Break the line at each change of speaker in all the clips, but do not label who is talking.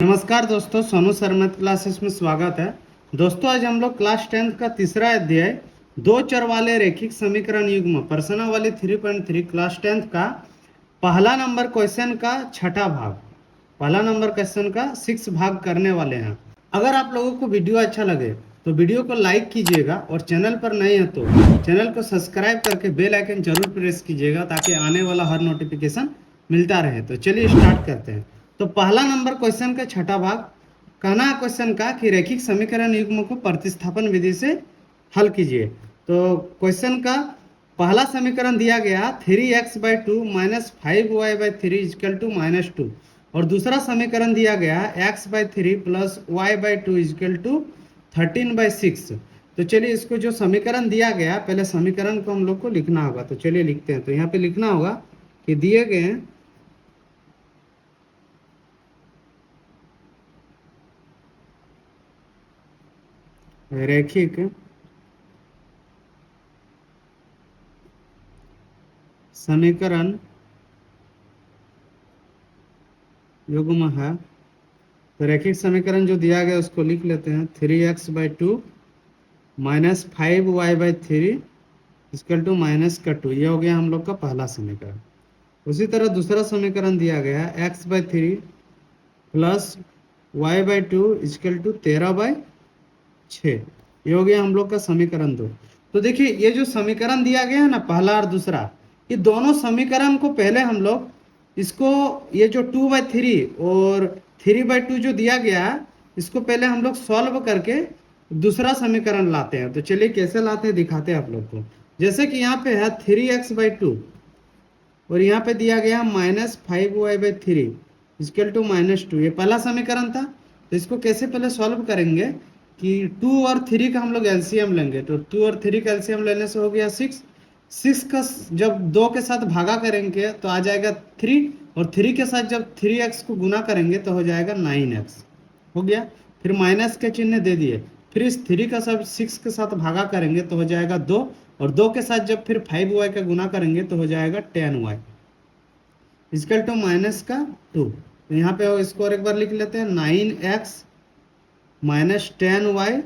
नमस्कार दोस्तों, Sonu sir math classes में स्वागत है। दोस्तों आज हम लोग क्लास 10th का तीसरा अध्याय दो चर वाले रैखिक समीकरण युग्म प्रश्नावली 3.3 क्लास 10th का पहला नंबर क्वेश्चन का छठा भाग, पहला नंबर क्वेश्चन का 6 भाग करने वाले हैं। अगर आप लोगों को वीडियो अच्छा लगे तो वीडियो को लाइक कीजिएगा और चैनल पर नए हैं तो चैनल को सब्सक्राइब करके बेल आइकन जरूर प्रेस कीजिएगा ताकि आने वाला हर नोटिफिकेशन मिलता रहे। तो चलिए स्टार्ट करते हैं। तो पहला नंबर क्वेश्चन का छठा भाग कहना है क्वेश्चन का कि रैखिक समीकरण युग्म को प्रतिस्थापन विधि से हल कीजिए। तो क्वेश्चन का पहला समीकरण दिया गया 3x/2 minus 5y/3 equal to -2 और दूसरा समीकरण दिया गया x/3 plus y/2 equal to 13/6। तो चलिए इसको जो समीकरण दिया गया पहले समीकरण को हम लोग को लिखना होगा। तो चलिए लिखते हैं। तो यहाँ पे लिखना होगा कि दिए गए रैखिक समीकरण युग्म है। तो रैखिक समीकरण जो दिया गया उसको लिख लेते हैं 3x/2 minus 5y/3 equal to -2। ये हो गया हम लोग का पहला समीकरण। उसी तरह दूसरा समीकरण दिया गया x/3 plus y/2 equal to 13/6। ये हो गया हम लोग का समीकरण 2। तो देखिए ये जो समीकरण दिया गया है ना पहला और दूसरा, ये दोनों समीकरण को पहले हम लोग इसको ये जो 2/3 और 3/2 जो दिया गया है इसको पहले हम लोग सॉल्व करके दूसरा समीकरण लाते हैं। तो चलिए कैसे लाते हैं दिखाते हैं आप लोग को। जैसे कि यहाँ पे है 3x/2 और यहाँ पे दिया गया -5y/3 इक्वल टू -2। ये पहला समीकरण था। तो इसको कैसे पहले सॉल्व करेंगे कि 2 और 3 का हम लोग एलसीएम लेंगे। तो 2 और 3 का एलसीएम लेने से हो गया 6 का जब 2 के साथ भागा करेंगे तो आ जाएगा 3 और 3 के साथ जब 3x को गुना करेंगे तो हो जाएगा 9x। हो गया। फिर माइनस के चिन्ह दे दिए। फिर इस 3 का सब 6 के साथ भागा करेंगे तो हो जाएगा 2 और 2 के साथ जब फिर 5y का गुना करेंगे तो हो जाएगा 10y इक्वल टू -2। तो यहाँ पे इसको और एक बार लिख लेते हैं 9x माइनस 10y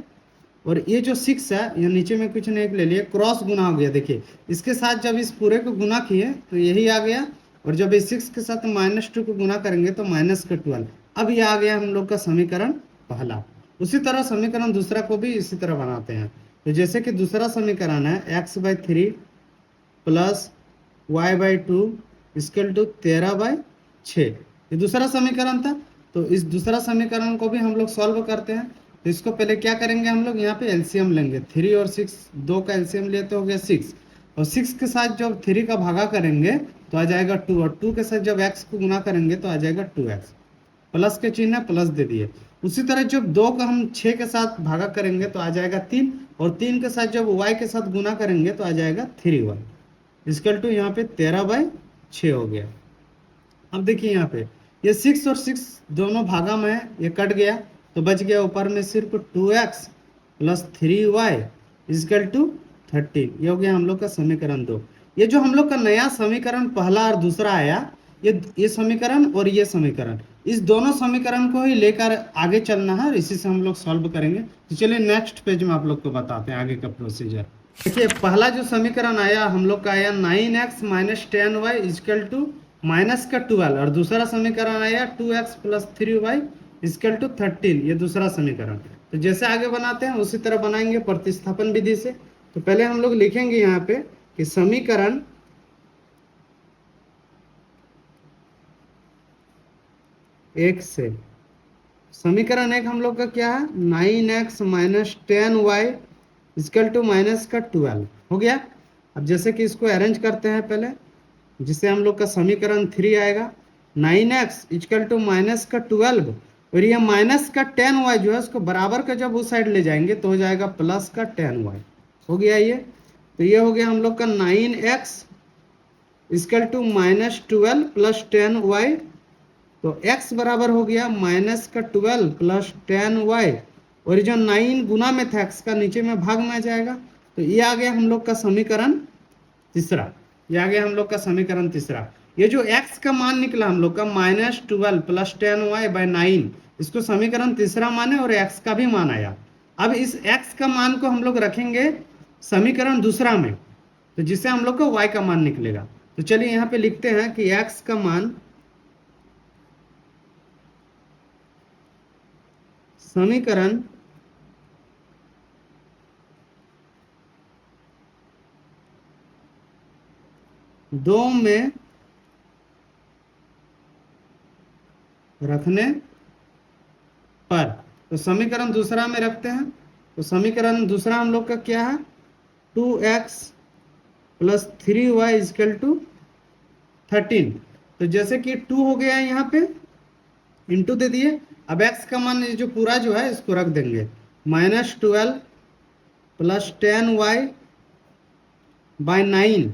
और ये जो 6 है ये नीचे में कुछ नहीं ले लिए, क्रॉस गुना हो गया। देखिए इसके साथ जब इस पूरे को गुना किए तो यही आ गया और जब इस 6 के साथ -2 को गुना करेंगे तो -12। अब ये आ गया हम लोग का समीकरण पहला। उसी तरह समीकरण दूसरा को भी इसी तरह बनाते हैं। तो जैसे कि दूसरा समीकरण है x/3 plus y/2 equal to 13/6। ये दूसरा समीकरण था। तो इस दूसरा समीकरण को भी हम लोग सॉल्व करते हैं। तो इसको पहले क्या करेंगे हम लोग यहाँ पे एलसीएम लेंगे। 3 और 6 2 का एलसीएम लिए तो हो गया 6 और 6 के साथ जब 3 का भागा करेंगे तो आ जाएगा 2 और 2 के साथ जब x को गुना करेंगे तो आ जाएगा 2x। प्लस के चिन्ह प्लस दे दिए। उसी तरह जब 2 का हम 6 के साथ भागा करेंगे तो आ जाएगा 3 और 3 के साथ जब y के साथ गुना करेंगे तो आ जाएगा 3y इक्वल टू यहाँ पे 13/6 हो गया। अब देखिए यहाँ पे ये 6 और 6 दोनों भागा में ये कट गया तो बच गया ऊपर में सिर्फ 2x plus 3y equal to 13। ये हो गया हम लोग का समीकरण 2। ये जो हम लोग का नया समीकरण पहला और दूसरा आया, ये समीकरण और ये समीकरण, इस दोनों समीकरण को ही लेकर आगे चलना है। इसी से हम लोग सॉल्व करेंगे। तो चलिए नेक्स्ट पेज में आप लोग को बताते हैं आगे का प्रोसीजर। देखिए पहला जो समीकरण आया हम लोग का आया 9x minus 10y equal to -12 और दूसरा समीकरण आया 2x plus 3y equal to 13। ये दूसरा समीकरण। तो जैसे आगे बनाते हैं उसी तरह बनाएंगे प्रतिस्थापन विधि से। तो पहले हम लोग लिखेंगे यहाँ पे कि समीकरण एक से समीकरण एक हम लोग का क्या है 9x minus 10y equal to -12 हो गया। अब जैसे कि इसको अरेंज करते हैं पहले, जिससे हम लोग का समीकरण 3 आएगा 9x इक्वल टू -12 और ये -10y जो है उसको बराबर का जब उस साइड ले जाएंगे तो हो जाएगा +10y। हो गया ये। तो ये हो गया हम लोग का 9x equal to -12 plus 10y। तो x बराबर हो गया -12 प्लस 10y और जो 9 गुना में था x का नीचे में भाग में आ जाएगा। तो ये आ गया हम लोग का समीकरण तीसरा। ये आ गया हम लोग का समीकरण तीसरा। ये जो x का मान निकला हम लोग का -12 प्लस 10y/9 इसको समीकरण तीसरा माने और x का भी मान आया। अब इस x का मान को हम लोग रखेंगे समीकरण दूसरा में, तो जिससे हम लोग को y का मान निकलेगा। तो चलिए यहाँ पे लिखते हैं कि x का मान समीकरण दो में रखने पर, तो समीकरण दूसरा में रखते हैं। तो समीकरण दूसरा हम लोग का क्या है, 2x plus 3y is equal to 13। तो जैसे कि 2 हो गया है यहाँ पे, इंटू दे दिए। अब x का मान जो पूरा जो है इसको रख देंगे, -12 प्लस 10y बाय 9,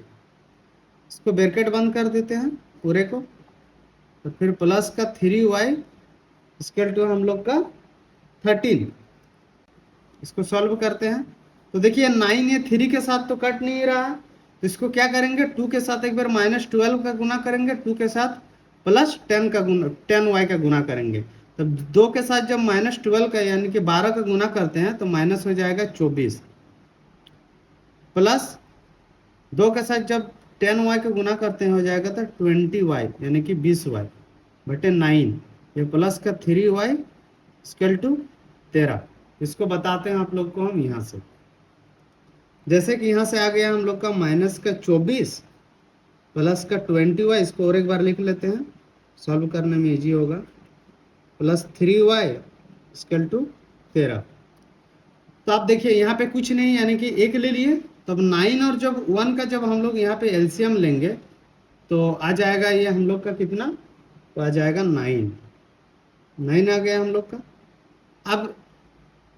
इसको ब्रैकेट बंद कर देते हैं पूरे को। तो फिर प्लस का 3y इक्वल टू हम लोग का 13। इसको सॉल्व करते हैं तो देखिए 9 ये 3 के साथ तो कट नहीं रहा है, तो इसको क्या करेंगे, 2 के साथ एक बार -12 का गुना करेंगे, 2 के साथ प्लस 10 का गुना 10y का गुना करेंगे। तब 2 के साथ जब -12 का यानी कि 12 का गुना करते हैं तो माइनस हो जाएगा 24, प्लस 2 के साथ जब 10y का गुना करते हैं हो जाएगा तो 20y यानी कि 20y बटे 9, ये प्लस का 3y इक्वल टू 13। इसको बताते हैं आप लोग को हम यहाँ से, जैसे कि यहाँ से आ गया हम लोग का माइनस का 24 प्लस का 20y, इसको और एक बार लिख लेते हैं, सॉल्व करने में इजी होगा, प्लस 3y इक्वल टू 13। तो आप देखिए यहाँ पे कुछ नहीं यानी कि एक ले लिए, तब 9 और जब 1 का जब हम लोग यहाँ पे एलसीएम लेंगे तो आ जाएगा ये हम लोग का कितना, तो आ जाएगा 9 आ गया हम लोग का। अब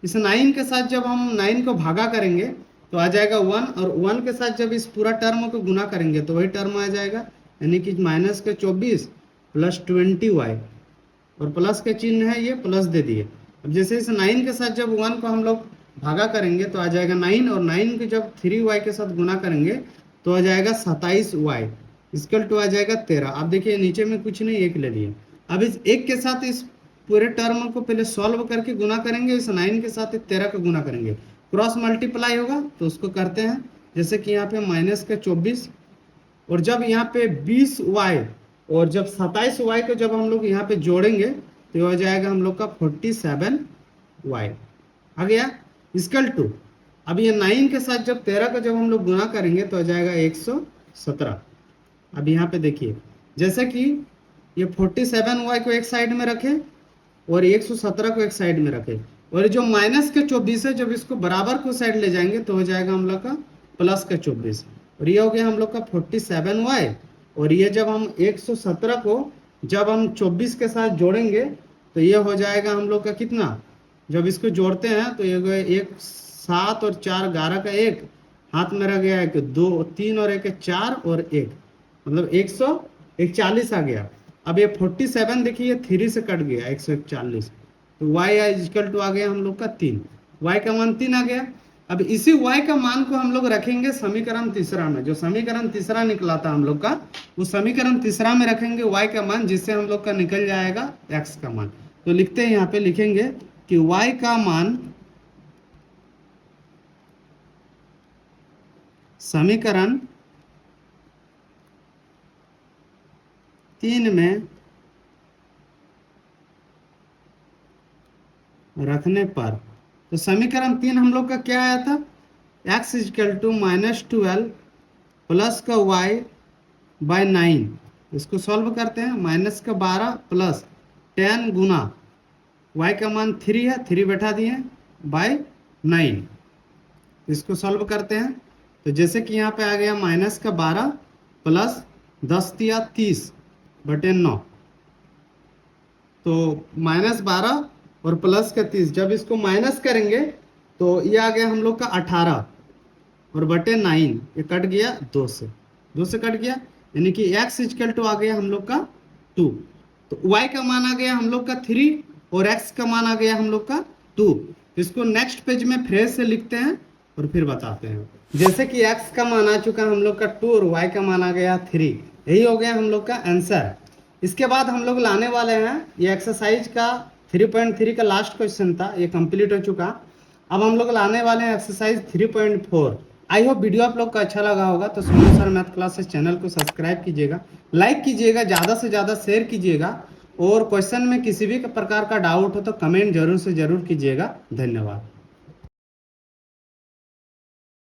इस 9 के साथ जब हम 9 को भागा करेंगे तो आ जाएगा 1, और 1 के साथ जब इस पूरा टर्म को गुना करेंगे तो वही टर्म आ जाएगा, यानी कि माइनस का 24 प्लस 20y, और प्लस का चिन्ह है ये प्लस दे दिए। अब जैसे इस 9 के साथ जब 1 को हम लोग भागा करेंगे तो आ जाएगा 9, और 9 को जब 3y के साथ गुना करेंगे तो आ जाएगा 27y इक्वल टू आ जाएगा 13। अब देखिए नीचे में कुछ नहीं, एक ले लिए। अब इस एक के साथ इस पूरे टर्म को पहले सॉल्व करके गुना करेंगे, इस 9 के साथ 13 का गुना करेंगे, क्रॉस मल्टीप्लाई होगा तो उसको करते हैं। जैसे कि यहाँ पे माइनस का 24, और जब यहाँ पे 20y और जब 27y को जब हम लोग यहाँ पे जोड़ेंगे तो हो जाएगा हम लोग का 47y आ गया इक्वल टू। अब ये 9 के साथ जब 13 का जब हम लोग गुना करेंगे तो हो जाएगा 117। अब यहाँ पे देखिए जैसे कि ये 47y को एक साइड में रखे और 117 को एक साइड में रखे, और जो माइनस के 24 है जब इसको बराबर को साइड ले जाएंगे तो हो जाएगा हम लोग का प्लस का 24, और ये हो गया हम लोग का 47y, और ये जब हम 117 को जब हम 24 के साथ जोड़ेंगे तो ये हो जाएगा हम लोग का कितना, जब इसको जोड़ते हैं तो ये 1 7 और 4 11 का 1 हाथ में रह गया, 1 2 3 और 1 4 और 1 मतलब 141 आ गया। अब ये 47 देखिए 3 से कट गया 141, तो y इक्वल टू आ गया हम लोग का 3, y का मान 3 आ गया। अब इसी y का मान को हम लोग रखेंगे समीकरण तीसरा में, जो समीकरण तीसरा निकला था हम लोग का, उस समीकरण तीसरा में रखेंगे y का मान, जिससे हम लोग का निकल जाएगा x का मान। तो लिखते हैं यहाँ पे लिखेंगे कि y का मान समीकरण 3 में रखने पर, तो समीकरण 3 हम लोग का क्या आया था, x इक्वल टू -12 प्लस का y बाय 9, इसको सॉल्व करते हैं, माइनस का 12 प्लस 10 गुना y का मान 3 है, 3 बैठा दिए बाय 9, इसको सॉल्व करते हैं। तो जैसे कि यहाँ पे आ गया माइनस का 12 प्लस 10 दिया 30 बटे 9, तो -12 और प्लस का 30, जब इसको माइनस करेंगे तो ये आ गया हम लोग का 18 और बटे 9, ये कट गया 2 से कट गया, यानी कि x इक्वल टू आ गया हम लोग का 2, तो y का मान आ गया हम लोग का 3 और x का मान आ गया हम लोग का 2। इसको नेक्स्ट पेज में फ्रेज से लिखते हैं और फिर बताते हैं। जैसे कि x का मान आ चुका हम लोग का 2 और y का मान आ गया 3, यही हो गया हम लोग का आंसर। इसके बाद हम लोग लाने वाले हैं ये एक्सरसाइज का 3.3 का लास्ट क्वेश्चन था, ये कंप्लीट हो चुका। अब हम लोग लाने वाले हैं एक्सरसाइज 3.4। आई होप वीडियो आप लोग को अच्छा लगा होगा। तो Sonu sir math classes channel को सब्सक्राइब कीजिएगा, लाइक कीजिएगा, ज़्यादा से ज़्यादा शेयर कीजिएगा, और क्वेश्चन में किसी भी प्रकार का डाउट हो तो कमेंट जरूर से जरूर कीजिएगा। धन्यवाद।